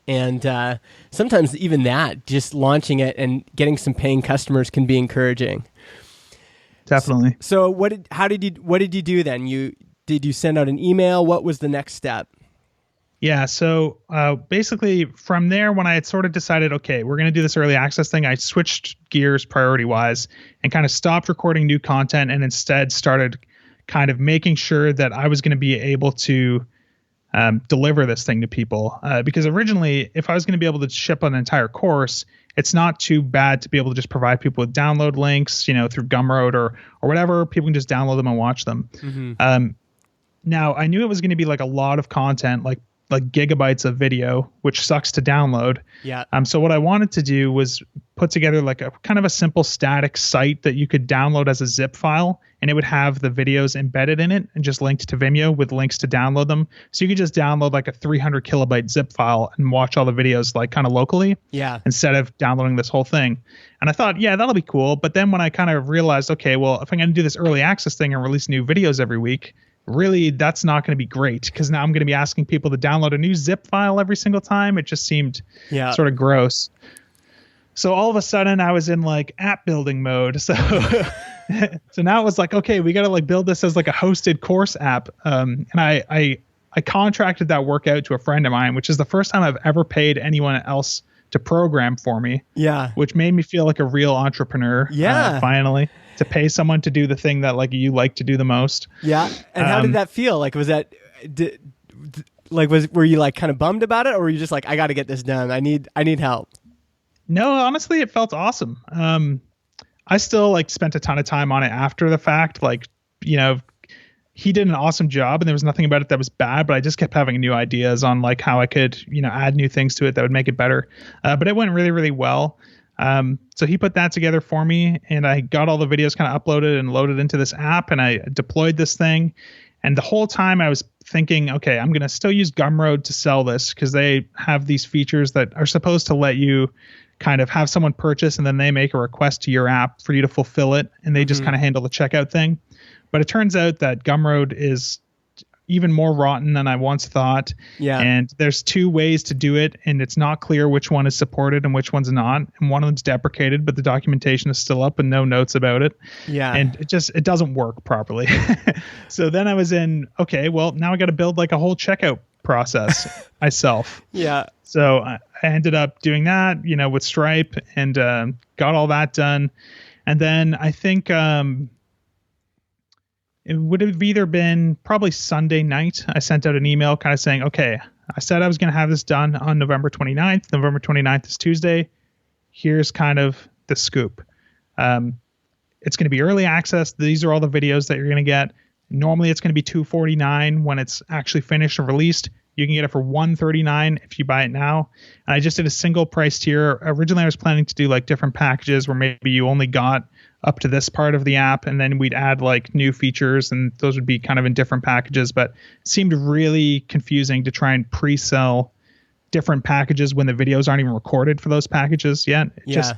S2: And sometimes even that, just launching it and getting some paying customers can be encouraging.
S3: Definitely.
S2: So what did you do then? Did you send out an email? What was the next step?
S3: Yeah. So basically from there, when I had sort of decided, okay, we're going to do this early access thing, I switched gears priority wise and kind of stopped recording new content and instead started kind of making sure that I was going to be able to deliver this thing to people. Because originally, if I was going to be able to ship an entire course, it's not too bad to be able to just provide people with download links, through Gumroad or whatever. People can just download them and watch them. Mm-hmm. Now I knew it was going to be like a lot of content, like gigabytes of video, which sucks to download.
S2: Yeah.
S3: So what I wanted to do was put together like a kind of a simple static site that you could download as a zip file, and it would have the videos embedded in it and just linked to Vimeo with links to download them. So you could just download like a 300 kilobyte zip file and watch all the videos like kind of locally.
S2: Yeah.
S3: Instead of downloading this whole thing. And I thought, yeah, that'll be cool. But then when I kind of realized, okay, well, if I'm going to do this early access thing and release new videos every week, really that's not going to be great, because now I'm going to be asking people to download a new zip file every single time. It just seemed sort of gross. So all of a sudden I was in like app building mode. So so now it was like, okay, we got to like build this as like a hosted course app. And I contracted that work out to a friend of mine, which is the first time I've ever paid anyone else to program for me. Yeah. Which made me feel like a real entrepreneur. Yeah. Finally, to pay someone to do the thing that like you like to do the most. Yeah.
S2: And how did that feel? Like, was that, were you like kind of bummed about it, or were you just like, I got to get this done. I need help.
S3: No, honestly, it felt awesome. I still like spent a ton of time on it after the fact. Like, you know, he did an awesome job and there was nothing about it that was bad, but I just kept having new ideas on like how I could, you know, add new things to it that would make it better. But it went really, really well. So he put that together for me, and I got all the videos kind of uploaded and loaded into this app, and I deployed this thing. And the whole time I was thinking, okay, I'm going to still use Gumroad to sell this, because they have these features that are supposed to let you kind of have someone purchase and then they make a request to your app for you to fulfill it, and they just kind of handle the checkout thing. But it turns out that Gumroad is even more rotten than I once thought. Yeah. And there's two ways to do it, and it's not clear which one is supported and which one's not. And one of them's deprecated, but the documentation is still up and no notes about it. Yeah. And it doesn't work properly. So then I was in, okay, well, now I got to build like a whole checkout process myself. Yeah. So I ended up doing that, you know, with Stripe, and got all that done. And then I think it would have either been probably Sunday night. I sent out an email kind of saying, okay, I said I was going to have this done on November 29th. November 29th is Tuesday. Here's kind of the scoop. It's going to be early access. These are all the videos that you're going to get. Normally it's going to be $249 when it's actually finished and released. You can get it for $139 if you buy it now. And I just did a single price tier. Originally I was planning to do like different packages where maybe you only got up to this part of the app, and then we'd add like new features, and those would be kind of in different packages. But it seemed really confusing to try and pre-sell different packages when the videos aren't even recorded for those packages yet. It just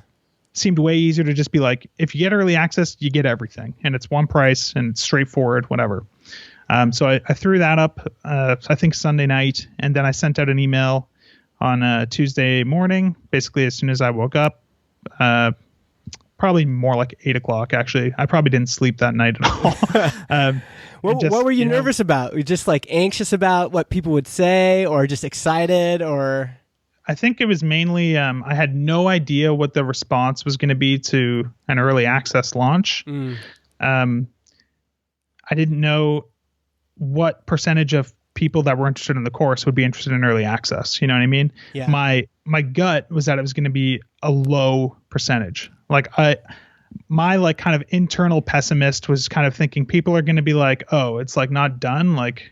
S3: seemed way easier to just be like, if you get early access, you get everything, and it's one price and it's straightforward, whatever. So I threw that up, I think Sunday night, and then I sent out an email on Tuesday morning, basically as soon as I woke up. Probably more like 8 o'clock, actually. I probably didn't sleep that night at all.
S2: What were you nervous about? Were you just like anxious about what people would say, or just excited, or?
S3: I think it was mainly, I had no idea what the response was going to be to an early access launch. I didn't know what percentage of people that were interested in the course would be interested in early access. You know what I mean? Yeah. My gut was that it was going to be a low percentage. Like my like kind of internal pessimist was kind of thinking people are going to be like, oh, it's like not done. Like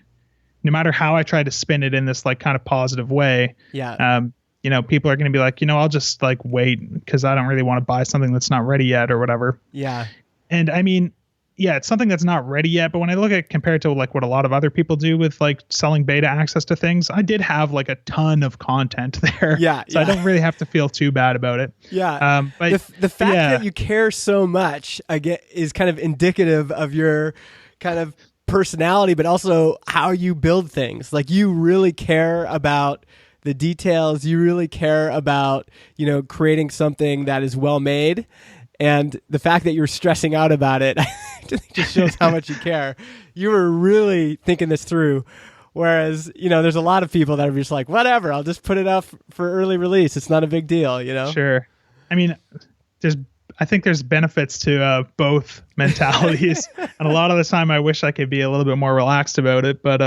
S3: no matter how I try to spin it in this like kind of positive way. Yeah. You know, people are going to be like, you know, I'll just like wait because I don't really want to buy something that's not ready yet or whatever. Yeah. And I mean, yeah, it's something that's not ready yet. But when I look at compared to like what a lot of other people do with like selling beta access to things, I did have like a ton of content there. Yeah. So I don't really have to feel too bad about it. Yeah.
S2: But the fact that you care so much again is kind of indicative of your kind of personality, but also how you build things. Like you really care about the details. You really care about, you know, creating something that is well made. And the fact that you're stressing out about it just shows how much you care. You were really thinking this through. Whereas, you know, there's a lot of people that are just like, whatever, I'll just put it up for early release. It's not a big deal, you know?
S3: Sure. I mean, I think there's benefits to both mentalities. And a lot of the time I wish I could be a little bit more relaxed about it. But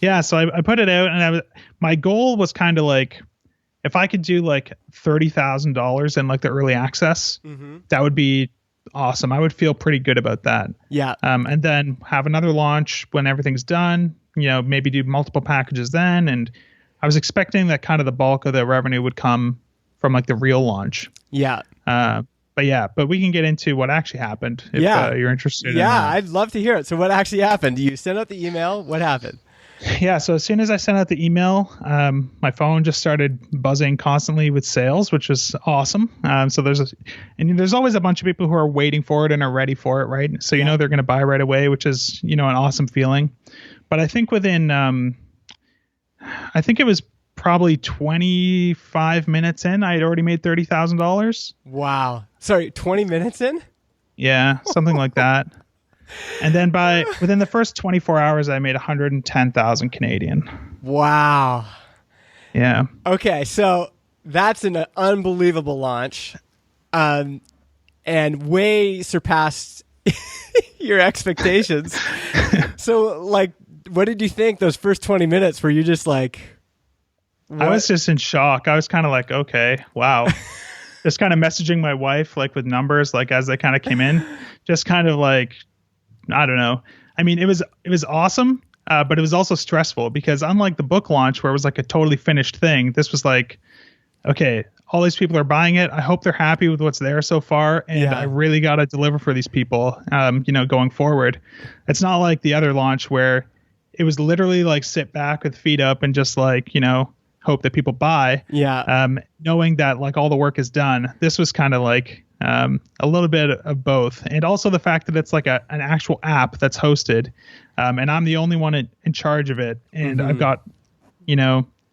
S3: yeah, so I put it out, and my goal was kind of like, if I could do like $30,000 in like the early access, that would be awesome. I would feel pretty good about that.
S2: Yeah.
S3: And then have another launch when everything's done, maybe do multiple packages then. And I was expecting that kind of the bulk of the revenue would come from like the real launch.
S2: Yeah.
S3: But we can get into what actually happened if you're interested.
S2: Yeah, I'd love to hear it. So what actually happened? You sent out the email. What happened?
S3: Yeah, so as soon as I sent out the email, my phone just started buzzing constantly with sales, which is awesome. So there's always a bunch of people who are waiting for it and are ready for it, right? So they're going to buy right away, which is an awesome feeling. But I think within, I think it was probably 25 minutes in, I had already made $30,000.
S2: Wow. Sorry, 20 minutes in?
S3: Yeah, something like that. And then within the first 24 hours, I made 110,000 Canadian.
S2: Wow.
S3: Yeah.
S2: Okay, so that's an unbelievable launch, and way surpassed your expectations. So, like, what did you think those first 20 minutes? Were you just like... What?
S3: I was just in shock. I was kind of like, okay, wow. Just kind of messaging my wife, like with numbers, like as they kind of came in, just kind of like, I don't know. I mean, it was awesome, but it was also stressful because unlike the book launch where it was like a totally finished thing, this was like, okay, all these people are buying it. I hope they're happy with what's there so far. And I really got to deliver for these people, going forward. It's not like the other launch where it was literally like sit back with feet up and just like, hope that people buy.
S2: Yeah.
S3: Knowing that like all the work is done. This was kind of like a little bit of both. And also the fact that it's like an actual app that's hosted. And I'm the only one in charge of it. And I've got,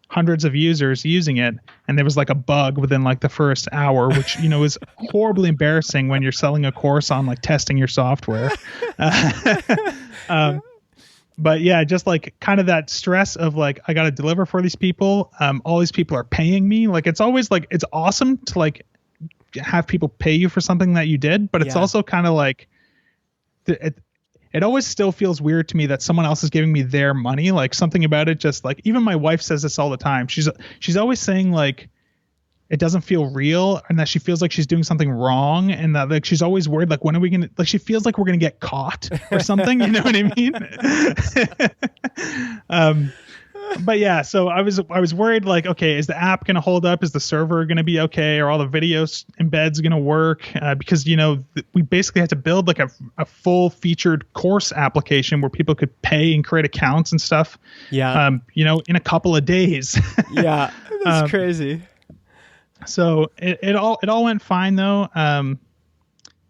S3: hundreds of users using it. And there was like a bug within like the first hour, which, is horribly embarrassing when you're selling a course on like testing your software. But yeah, just like kind of that stress of like, I got to deliver for these people. All these people are paying me. Like, it's always like, it's awesome to like have people pay you for something that you did, but it's also kind of like, it always still feels weird to me that someone else is giving me their money. Like something about it, just like, even my wife says this all the time. She's always saying like, it doesn't feel real and that she feels like she's doing something wrong and that like she's always worried like when are we gonna, like she feels like we're gonna get caught or something, you know what I mean? But yeah, so I was worried like, okay, is the app gonna hold up? Is the server gonna be okay? Are all the videos embeds gonna work? Because we basically had to build like a full featured course application where people could pay and create accounts and stuff.
S2: Yeah.
S3: In a couple of days.
S2: Yeah, that's crazy.
S3: So it all went fine though.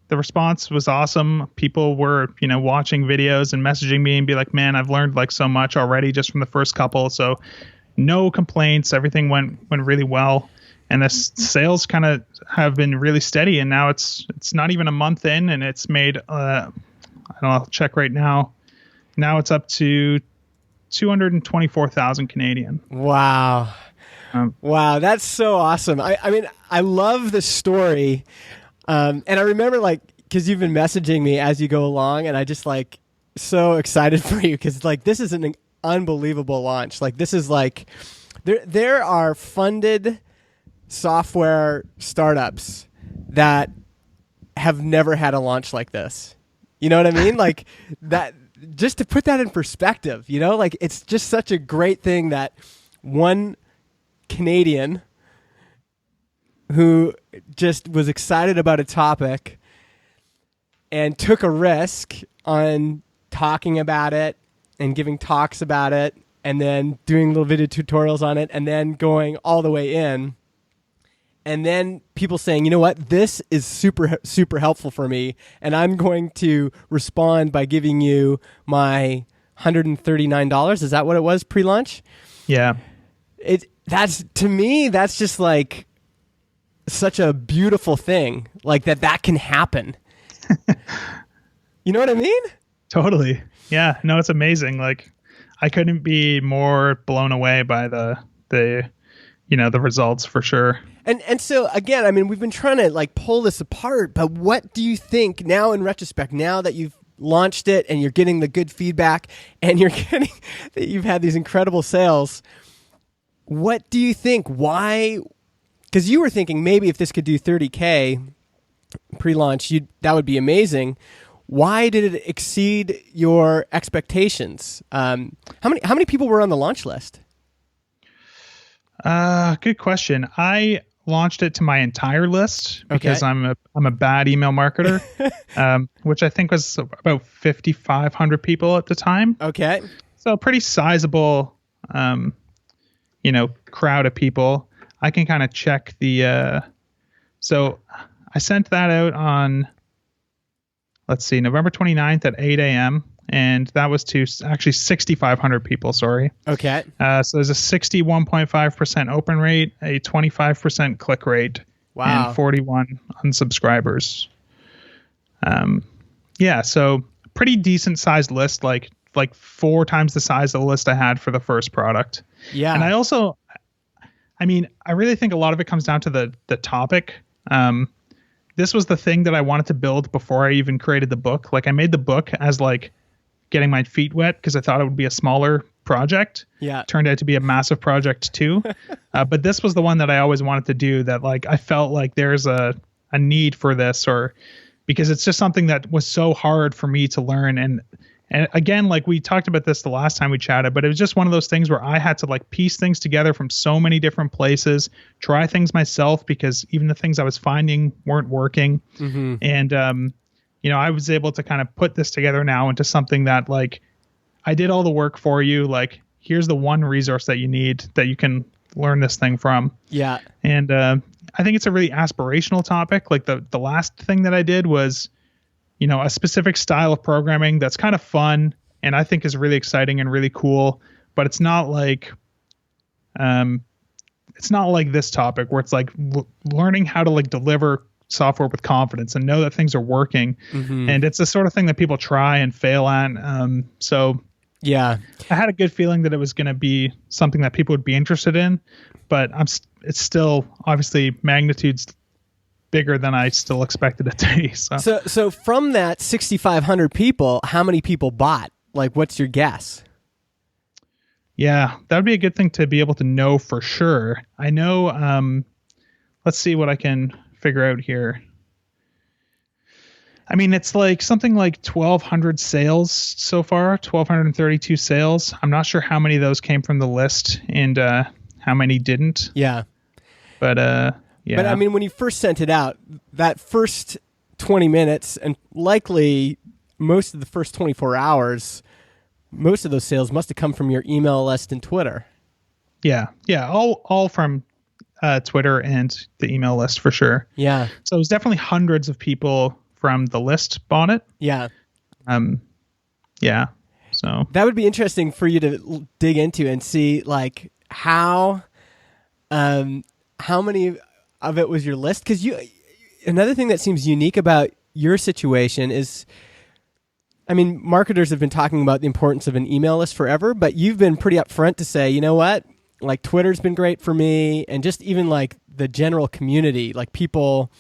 S3: The response was awesome. People were, watching videos and messaging me and be like, man, I've learned like so much already just from the first couple. So no complaints. Everything went really well. And the sales kind of have been really steady. And now it's not even a month in and it's made, I don't know, I'll check right now. Now it's up to 224,000 Canadian.
S2: Wow. Wow, that's so awesome. I mean, I love the story. And I remember like, cause you've been messaging me as you go along and I just like so excited for you. Cause like, this is an unbelievable launch. Like this is like, there are funded software startups that have never had a launch like this. You know what I mean? Like that, just to put that in perspective, like it's just such a great thing that one Canadian who just was excited about a topic and took a risk on talking about it and giving talks about it and then doing little video tutorials on it and then going all the way in and then people saying, you know what, this is super, super helpful for me and I'm going to respond by giving you my $139. Is that what it was pre-launch?
S3: Yeah.
S2: That's to me, that's just like such a beautiful thing, like that can happen. You know what I mean?
S3: Totally. Yeah. No, it's amazing. Like I couldn't be more blown away by the results for sure.
S2: And so again, I mean, we've been trying to like pull this apart, but what do you think now in retrospect, now that you've launched it and you're getting the good feedback and you're getting that you've had these incredible sales? What do you think? Why? Because you were thinking maybe if this could do 30K, pre-launch, that would be amazing. Why did it exceed your expectations? How many people were on the launch list?
S3: Good question. I launched it to my entire list because I'm a bad email marketer, which I think was about 5,500 people at the time.
S2: Okay.
S3: So a pretty sizable, crowd of people. I can kind of check the. So I sent that out on, let's see, November 29th at 8 a.m. And that was to actually 6,500 people, sorry.
S2: Okay.
S3: So there's a 61.5% open rate, a 25% click rate,
S2: wow,
S3: and 41 unsubscribers. So pretty decent sized list, like 4 times the size of the list I had for the first product.
S2: Yeah.
S3: And I really think a lot of it comes down to the topic. This was the thing that I wanted to build before I even created the book. Like I made the book as like getting my feet wet because I thought it would be a smaller project.
S2: Yeah.
S3: Turned out to be a massive project too. But this was the one that I always wanted to do, that like I felt like there's a need for this, or because it's just something that was so hard for me to learn. And again, like we talked about this the last time we chatted, but it was just one of those things where I had to like piece things together from so many different places, try things myself because even the things I was finding weren't working. Mm-hmm. And, I was able to kind of put this together now into something that like I did all the work for you. Like here's the one resource that you need that you can learn this thing from.
S2: Yeah.
S3: And I think it's a really aspirational topic. Like the last thing that I did was, a specific style of programming that's kind of fun and I think is really exciting and really cool, but it's not like this topic where it's like learning how to like deliver software with confidence and know that things are working. Mm-hmm. And it's the sort of thing that people try and fail at. So yeah, I had a good feeling that it was going to be something that people would be interested in, but it's still obviously magnitudes bigger than I still expected it to be.
S2: So from that 6,500 people, how many people bought? Like, what's your guess?
S3: Yeah, that would be a good thing to be able to know for sure. I know, let's see what I can figure out here. I mean, it's like something like 1,200 sales so far, 1,232 sales. I'm not sure how many of those came from the list and how many didn't.
S2: Yeah.
S3: But yeah.
S2: But I mean, when you first sent it out, that first 20 minutes and likely most of the first 24 hours, most of those sales must have come from your email list and Twitter.
S3: Yeah. Yeah. All from Twitter and the email list for sure.
S2: Yeah.
S3: So it was definitely hundreds of people from the list bought it.
S2: Yeah.
S3: Yeah. So
S2: that would be interesting for you to dig into and see like how many of it was your list. Because another thing that seems unique about your situation is, I mean, marketers have been talking about the importance of an email list forever, but you've been pretty upfront to say, you know what, like Twitter's been great for me, and just even like the general community, like people.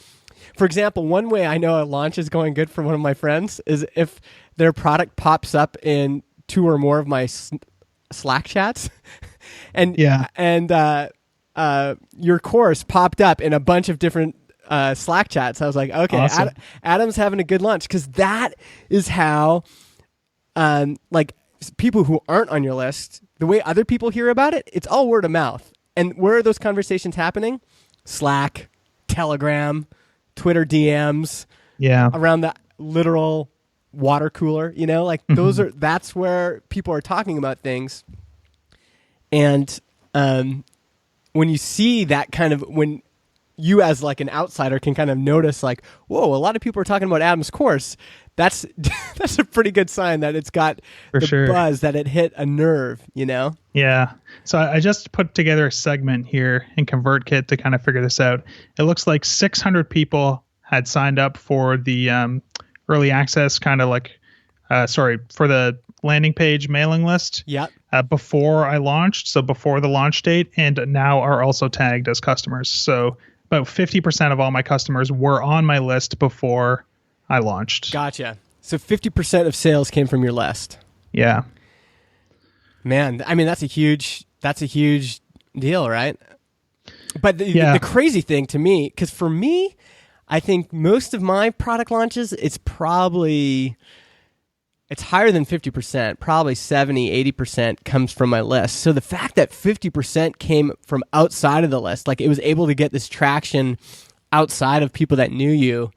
S2: For example, one way I know a launch is going good for one of my friends is if their product pops up in 2 or more of my Slack chats, and your course popped up in a bunch of different Slack chats. I was like, okay, awesome. Adam's having a good lunch, because that is how, like, people who aren't on your list, the way other people hear about it, it's all word of mouth. And where are those conversations happening? Slack, Telegram, Twitter DMs, around the literal water cooler. Like that's where people are talking about things. And when you see that kind of, when you as like an outsider can kind of notice like, whoa, a lot of people are talking about Adam's course, that's a pretty good sign that it's got buzz, that it hit a nerve, Yeah.
S3: So I just put together a segment here in ConvertKit to kind of figure this out. It looks like 600 people had signed up for the early access kind of like, for the landing page mailing list.
S2: Yeah.
S3: Before I launched, so before the launch date, and now are also tagged as customers. So about 50% of all my customers were on my list before I launched.
S2: Gotcha. So 50% of sales came from your list.
S3: Yeah.
S2: Man, I mean, that's a huge deal, right? But the crazy thing to me, because for me, I think most of my product launches, it's higher than 50%, probably 70, 80% comes from my list. So the fact that 50% came from outside of the list, like it was able to get this traction outside of people that knew you.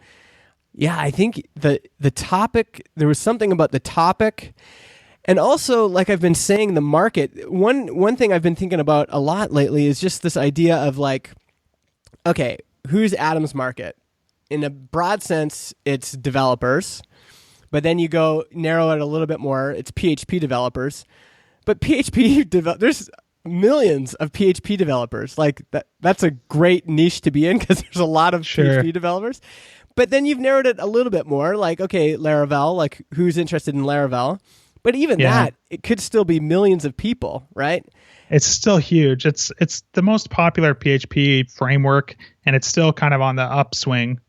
S2: Yeah, I think the topic, there was something about the topic. And also, like I've been saying, the market, one thing I've been thinking about a lot lately is just this idea of like, okay, who's Adam's market? In a broad sense, it's developers. But then you go narrow it a little bit more, it's PHP developers. But there's millions of PHP developers. Like that's a great niche to be in because there's a lot of PHP developers. But then you've narrowed it a little bit more, like, okay, Laravel, like who's interested in Laravel? But even that, it could still be millions of people, right?
S3: It's still huge. It's the most popular PHP framework, and it's still kind of on the upswing.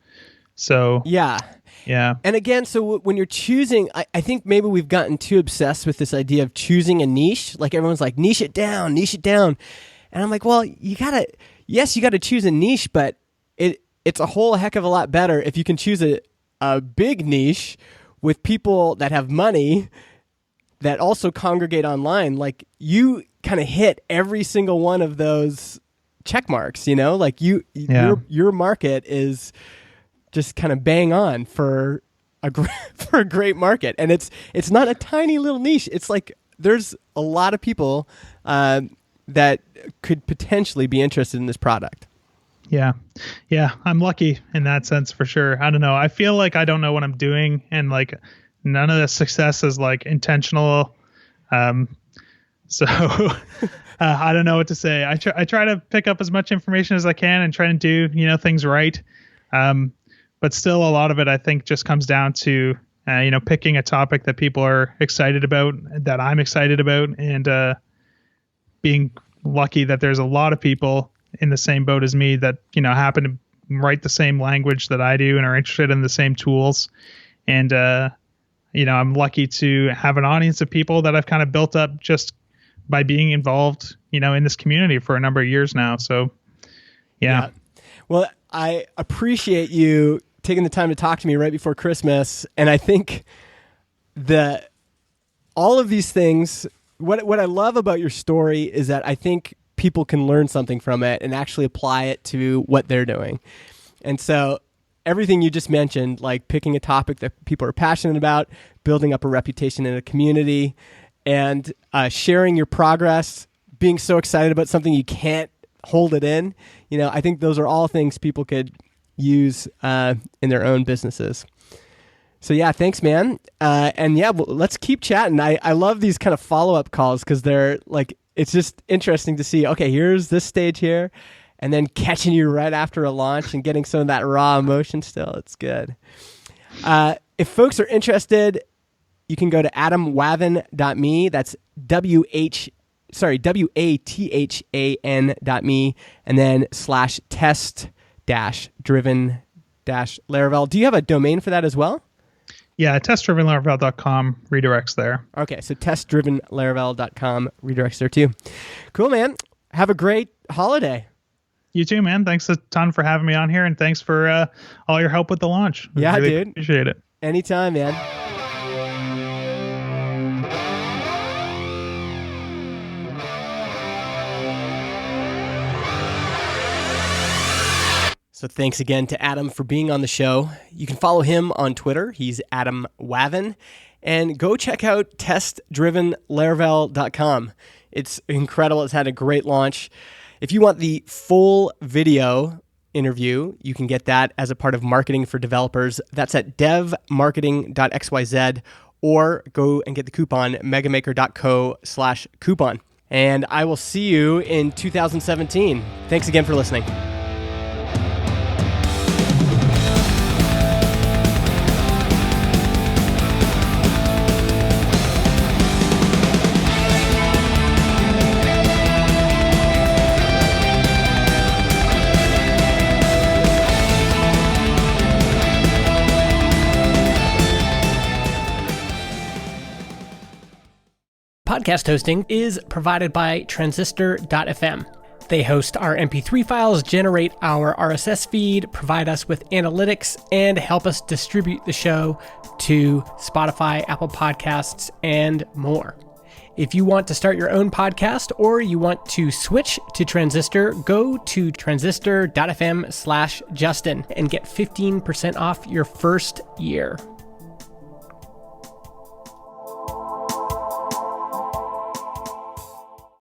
S3: So
S2: yeah. And again, so when you're choosing, I think maybe we've gotten too obsessed with this idea of choosing a niche. Like everyone's like, niche it down. And I'm like, well, you gotta choose a niche, but it's a whole heck of a lot better if you can choose a big niche with people that have money that also congregate online. Like you kind of hit every single one of those check marks, like your market is just kind of bang on for a great market. And it's not a tiny little niche. It's like there's a lot of people that could potentially be interested in this product.
S3: Yeah. I'm lucky in that sense for sure. I don't know. I feel like I don't know what I'm doing, and like none of the success is like intentional. So I don't know what to say. I try to pick up as much information as I can and try to do, things right. But still a lot of it, I think, just comes down to, picking a topic that people are excited about, that I'm excited about, and being lucky that there's a lot of people in the same boat as me that, happen to write the same language that I do and are interested in the same tools. And, I'm lucky to have an audience of people that I've kind of built up just by being involved, in this community for a number of years now. So, yeah.
S2: Well, I appreciate you taking the time to talk to me right before Christmas. And I think all of these things, what I love about your story is that I think people can learn something from it and actually apply it to what they're doing. And so everything you just mentioned, like picking a topic that people are passionate about, building up a reputation in a community, and sharing your progress, being so excited about something you can't hold it in. I think those are all things people could use in their own businesses. So yeah, thanks, man. And yeah, well, let's keep chatting. I love these kind of follow-up calls because they're like, it's just interesting to see, okay, here's this stage here, and then catching you right after a launch and getting some of that raw emotion still. It's good. If folks are interested, you can go to adamwathan.me. That's WATHAN.me, and then /test-driven-Laravel. Do you have a domain for that as well?
S3: Yeah, testdrivenlaravel.com redirects there.
S2: Okay, so testdrivenlaravel.com redirects there too. Cool, man. Have a great holiday.
S3: You too, man. Thanks a ton for having me on here, and thanks for all your help with the launch.
S2: Yeah,
S3: really
S2: dude.
S3: Appreciate it.
S2: Anytime, man. So thanks again to Adam for being on the show. You can follow him on Twitter. He's Adam Wathan. And go check out testdrivenlaravel.com. It's incredible. It's had a great launch. If you want the full video interview, you can get that as a part of Marketing for Developers. That's at devmarketing.xyz, or go and get the coupon, megamaker.co/coupon. And I will see you in 2017. Thanks again for listening. Podcast hosting is provided by Transistor.fm.
S4: They host our MP3 files, generate our RSS feed, provide us with analytics, and help us distribute the show to Spotify, Apple Podcasts, and more. If you want to start your own podcast or you want to switch to Transistor, go to transistor.fm/Justin and get 15% off your first year.